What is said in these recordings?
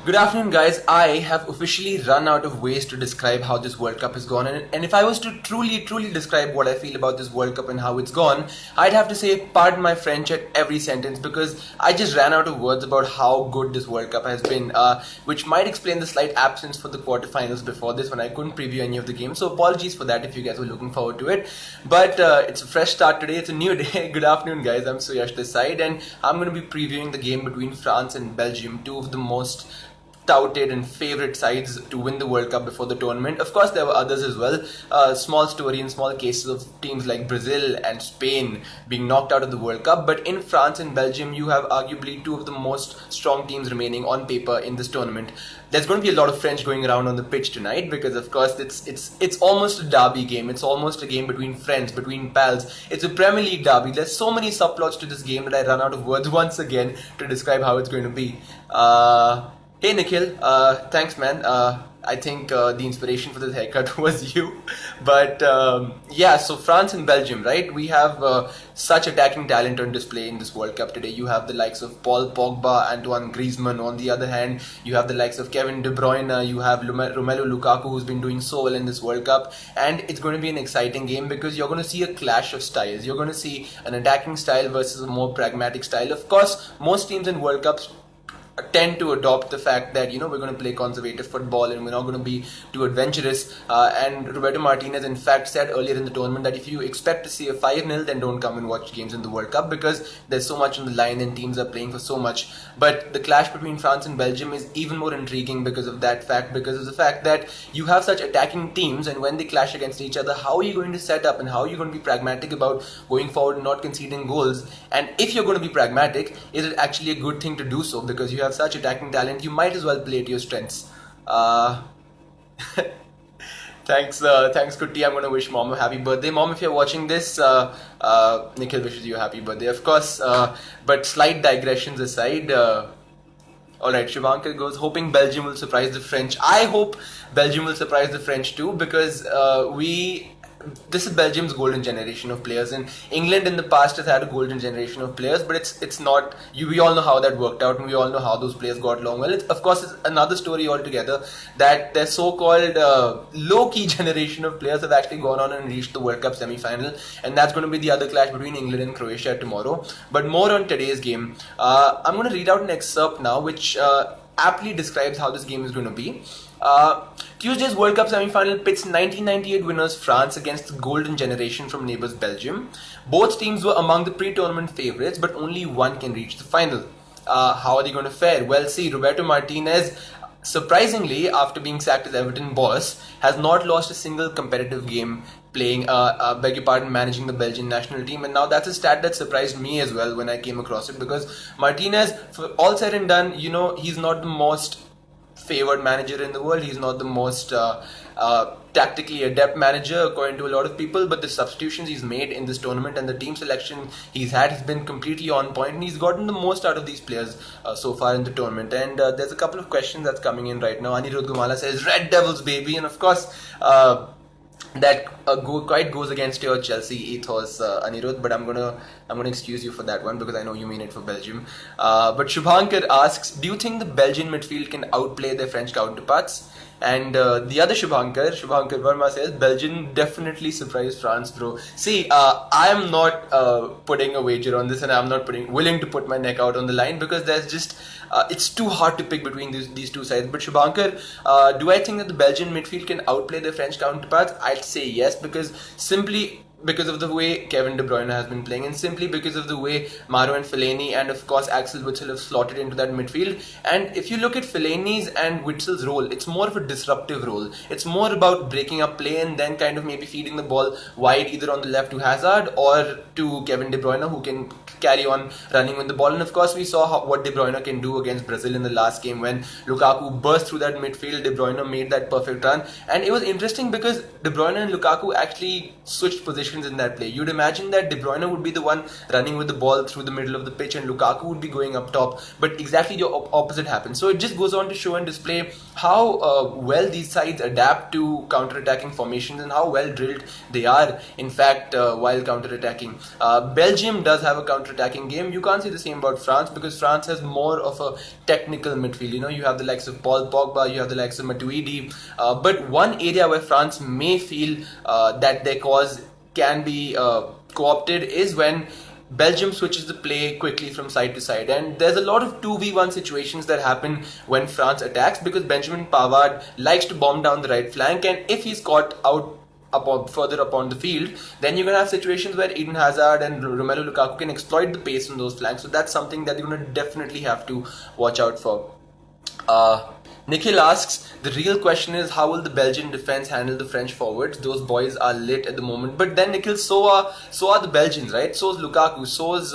Good afternoon, guys. I have officially run out of ways to describe how this World Cup has gone. And if I was to truly describe what I feel about this World Cup and how it's gone, I'd have to say, pardon my French at every sentence, because I just ran out of words about how good this World Cup has been, which might explain the slight absence for the quarterfinals before this when I couldn't preview any of the games. So apologies for that if you guys were looking forward to it. But it's a fresh start today. It's a new day. Good afternoon, guys. I'm Suyash this side, and I'm going to be previewing the game between France and Belgium, two of the most touted and favorite sides to win the World Cup before the tournament. Of course, there were others as well. Small story and small cases of teams like Brazil and Spain being knocked out of the World Cup. But in France and Belgium, you have arguably two of the most strong teams remaining on paper in this tournament. There's going to be a lot of French going around on the pitch tonight because, of course, it's almost a derby game. It's almost a game between friends, between pals. It's a Premier League derby. There's so many subplots to this game that I run out of words once again to describe how it's going to be. Hey Nikhil, thanks man. I think the inspiration for this haircut was you. But yeah, so France and Belgium, right? We have such attacking talent on display in this World Cup today. You have the likes of Paul Pogba, Antoine Griezmann. On the other hand, you have the likes of Kevin De Bruyne. You have Romelu Lukaku, who's been doing so well in this World Cup. And it's going to be an exciting game because you're going to see a clash of styles. You're going to see an attacking style versus a more pragmatic style. Of course, most teams in World Cups tend to adopt the fact that we're going to play conservative football and we're not going to be too adventurous, and Roberto Martinez in fact said earlier in the tournament that if you expect to see a 5-0 then don't come and watch games in the World Cup because there's so much on the line and teams are playing for so much. But the clash between France and Belgium is even more intriguing because of that fact, because of the fact that you have such attacking teams, and when they clash against each other, how are you going to set up and how are you going to be pragmatic about going forward and not conceding goals? And if you're going to be pragmatic, is it actually a good thing to do so? Because you have such attacking talent, you might as well play to your strengths. Thanks Kutti. I'm going to wish Mom a happy birthday. Mom, if you're watching this, Nikhil wishes you a happy birthday, of course. But slight digressions aside, alright, Shivankar goes, hoping Belgium will surprise the French. I hope Belgium will surprise the French too, because this is Belgium's golden generation of players, and England in the past has had a golden generation of players, but it's not. We all know how that worked out, and we all know how those players got along well. Of course, it's another story altogether that their so-called low-key generation of players have actually gone on and reached the World Cup semi-final, and that's going to be the other clash between England and Croatia tomorrow. But more on today's game. I'm going to read out an excerpt now, which aptly describes how this game is going to be. Tuesday's World Cup semi-final pits 1998 winners France against the golden generation from neighbours Belgium. Both teams were among the pre-tournament favourites, but only one can reach the final. How are they going to fare? Well, see, Roberto Martinez, surprisingly, after being sacked as Everton boss, has not lost a single competitive game playing, managing the Belgian national team. And now that's a stat that surprised me as well when I came across it, because Martinez, for all said and done, he's not the most favored manager in the world. He's not the most tactically adept manager according to a lot of people, but the substitutions he's made in this tournament and the team selection he's had has been completely on point, and he's gotten the most out of these players so far in the tournament. And there's a couple of questions that's coming in right now. Anirudh Gumala says, Red Devils baby, and of course that quite goes against your Chelsea ethos, Anirudh, but I'm gonna excuse you for that one because I know you mean it for Belgium. But Shubhankar asks, do you think the Belgian midfield can outplay their French counterparts? And the other Shubhankar Verma says, Belgium definitely surprised France, bro. See, I am not putting a wager on this, and I'm not willing to put my neck out on the line because there's just it's too hard to pick between these two sides. But Shubhankar, do I think that the Belgian midfield can outplay their French counterparts? I'd say yes, because of the way Kevin De Bruyne has been playing, and simply because of the way Mauro and Fellaini and of course Axel Witsel have slotted into that midfield. And if you look at Fellaini's and Witsel's role, it's more of a disruptive role. It's more about breaking up play and then kind of maybe feeding the ball wide either on the left to Hazard or to Kevin De Bruyne, who can carry on running with the ball. And of course we saw what De Bruyne can do against Brazil in the last game when Lukaku burst through that midfield. De Bruyne made that perfect run, and it was interesting because De Bruyne and Lukaku actually switched positions diversions in that play. You'd imagine that De Bruyne would be the one running with the ball through the middle of the pitch and Lukaku would be going up top, but exactly the opposite happens. So it just goes on to show and display how well these sides adapt to counter-attacking formations and how well drilled they are, in fact, while counter-attacking. Belgium does have a counter-attacking game. You can't say the same about France, because France has more of a technical midfield. You know, you have the likes of Paul Pogba, you have the likes of Matuidi, but one area where France may feel that their cause can be co-opted is when Belgium switches the play quickly from side to side, and there's a lot of 2v1 situations that happen when France attacks, because Benjamin Pavard likes to bomb down the right flank, and if he's caught out further upon the field, then you're going to have situations where Eden Hazard and Romelu Lukaku can exploit the pace on those flanks. So that's something that you're going to definitely have to watch out for. Nikhil asks, the real question is, how will the Belgian defense handle the French forwards? Those boys are lit at the moment. But then, Nikhil, so are the Belgians, right? So is Lukaku, so is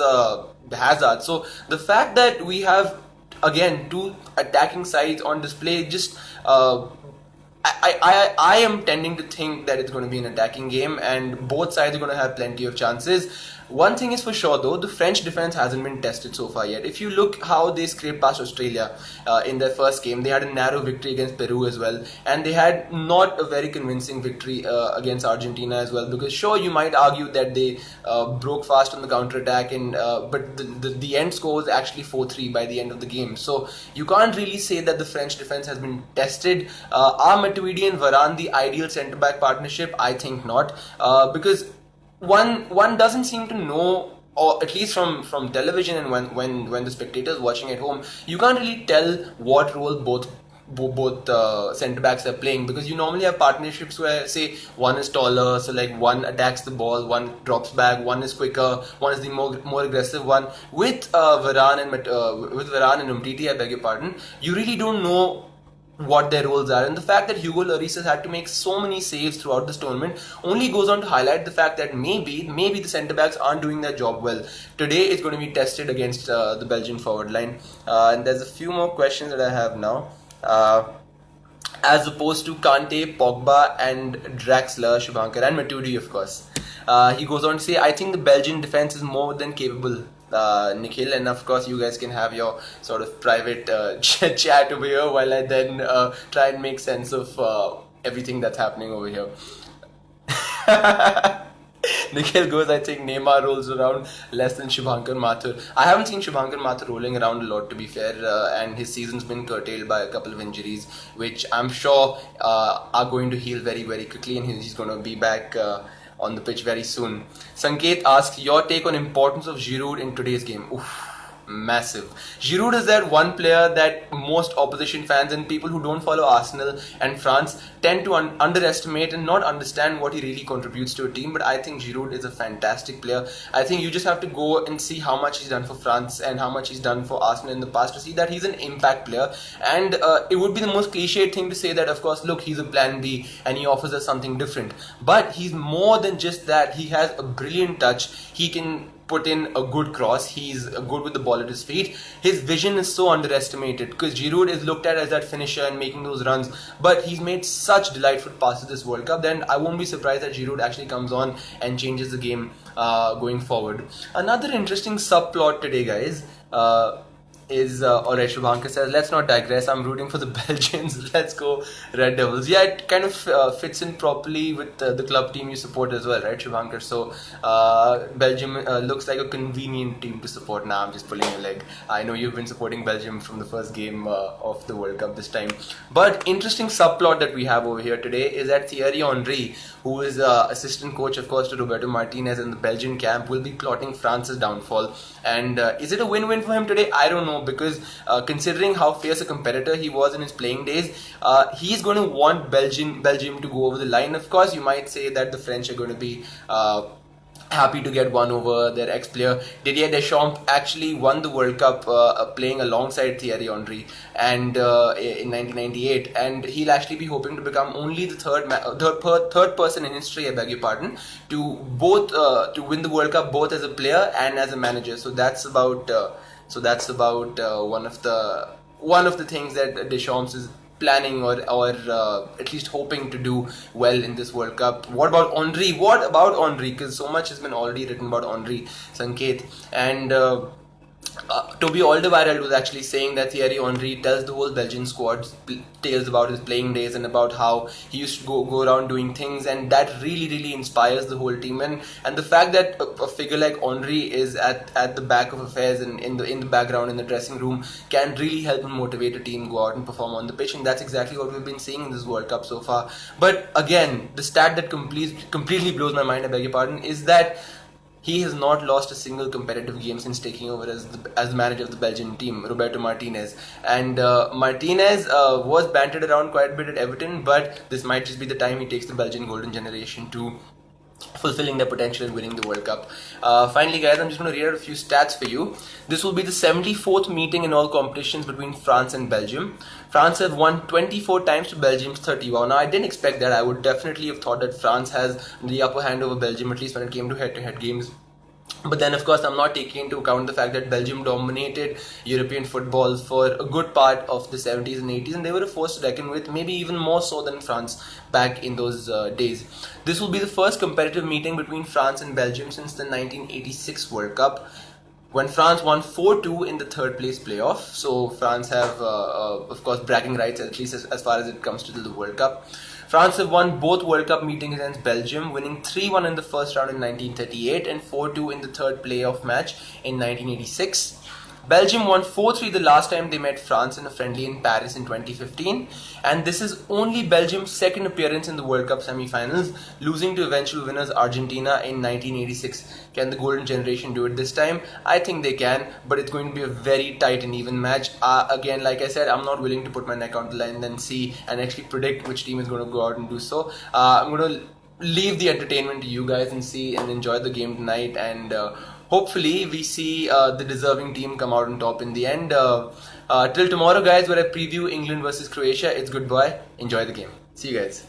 Hazard. So the fact that we have, again, two attacking sides on display, just I am tending to think that it's going to be an attacking game, and both sides are going to have plenty of chances. One thing is for sure though, the French defense hasn't been tested so far yet. If you look how they scraped past Australia in their first game, they had a narrow victory against Peru as well, and they had not a very convincing victory against Argentina as well, because sure, you might argue that they broke fast on the counter-attack, and but the end score was actually 4-3 by the end of the game. So you can't really say that the French defense has been tested. Are Matuidi and Varane the ideal centre-back partnership? I think not, because one doesn't seem to know, or at least from television and when the spectators watching at home, you can't really tell what role both centre backs are playing, because you normally have partnerships where, say, one is taller, so like one attacks the ball, one drops back, one is quicker, one is the more aggressive one. With Varane and Umtiti, I beg your pardon, you really don't know what their roles are, and the fact that Hugo Lloris has had to make so many saves throughout this tournament only goes on to highlight the fact that maybe the centre backs aren't doing their job well. Today it's going to be tested against the Belgian forward line, and there's a few more questions that I have now. As opposed to Kante, Pogba and Draxler, Shubhankar and Matuidi, of course. He goes on to say, I think the Belgian defense is more than capable, Nikhil, and of course you guys can have your sort of private chat over here while I then try and make sense of everything that's happening over here. Nikhil goes, I think Neymar rolls around less than Shubhankar Mathur. I haven't seen Shubhankar Mathur rolling around a lot, to be fair, and his season's been curtailed by a couple of injuries, which I'm sure are going to heal very, very quickly, and he's going to be back on the pitch very soon. Sanket asks, your take on importance of Giroud in today's game. Oof. Massive. Giroud is that one player that most opposition fans and people who don't follow Arsenal and France tend to underestimate and not understand what he really contributes to a team. But I think Giroud is a fantastic player. I think you just have to go and see how much he's done for France and how much he's done for Arsenal in the past to see that he's an impact player. And it would be the most cliched thing to say that, of course, look, he's a plan B and he offers us something different. But he's more than just that. He has a brilliant touch. He can put in a good cross. He's good with the ball at his feet. His vision is so underestimated, because Giroud is looked at as that finisher and making those runs, but he's made such delightful passes this World Cup. Then I won't be surprised that Giroud actually comes on and changes the game going forward. Another interesting subplot today, guys, is alright, Shubhankar says, let's not digress, I'm rooting for the Belgians, let's go Red Devils. Yeah, it kind of fits in properly with the club team you support as well, right, Shubhankar? So Belgium looks like a convenient team to support. Now I'm just pulling your leg. I know you've been supporting Belgium from the first game of the World Cup this time. But interesting subplot that we have over here today is that Thierry Henry, who is assistant coach, of course, to Roberto Martinez in the Belgian camp, will be plotting France's downfall. And is it a win-win for him today? I don't know, because considering how fierce a competitor he was in his playing days, he's going to want Belgium to go over the line. Of course, you might say that the French are going to be happy to get one over their ex-player. Didier Deschamps actually won the World Cup playing alongside Thierry Henry and in 1998, and he'll actually be hoping to become only the third person in history, I beg your pardon, to both to win the World Cup both as a player and as a manager. So that's about one of the things that Deschamps is planning or at least hoping to do well in this World Cup. What about Henry? What about Henry? Because so much has been already written about Henry, Sanket, and Toby Alderweireld was actually saying that Thierry Henry tells the whole Belgian squad tales about his playing days and about how he used to go around doing things, and that really inspires the whole team. And the fact that a figure like Henry is at the back of affairs and in the background in the dressing room can really help and motivate a team go out and perform on the pitch, and that's exactly what we've been seeing in this World Cup so far. But again, the stat that completely blows my mind, I beg your pardon, is that he has not lost a single competitive game since taking over as the manager of the Belgian team, Roberto Martinez. And Martinez was bantered around quite a bit at Everton, but this might just be the time he takes the Belgian golden generation to fulfilling their potential and winning the World Cup. Finally, guys, I'm just going to read out a few stats for you. This will be the 74th meeting in all competitions between France and Belgium. France have won 24 times to Belgium's 30. Wow, now I didn't expect that. I would definitely have thought that France has the upper hand over Belgium, at least when it came to head-to-head games. But then, of course, I'm not taking into account the fact that Belgium dominated European football for a good part of the 70s and 80s, and they were a force to reckon with, maybe even more so than France back in those days. This will be the first competitive meeting between France and Belgium since the 1986 World Cup, when France won 4-2 in the third place playoff. So France have, of course, bragging rights, at least as far as it comes to the World Cup. France have won both World Cup meetings against Belgium, winning 3-1 in the first round in 1938 and 4-2 in the third playoff match in 1986. Belgium won 4-3 the last time they met France in a friendly in Paris in 2015, and this is only Belgium's second appearance in the World Cup semi-finals, losing to eventual winners Argentina in 1986. Can the golden generation do it this time? I think they can, but it's going to be a very tight and even match. Again, like I said, I'm not willing to put my neck on the line and see and actually predict which team is going to go out and do so. I'm going to leave the entertainment to you guys and see and enjoy the game tonight, and hopefully we see the deserving team come out on top in the end. Till tomorrow, guys, where I preview England versus Croatia. It's goodbye. Enjoy the game. See you guys.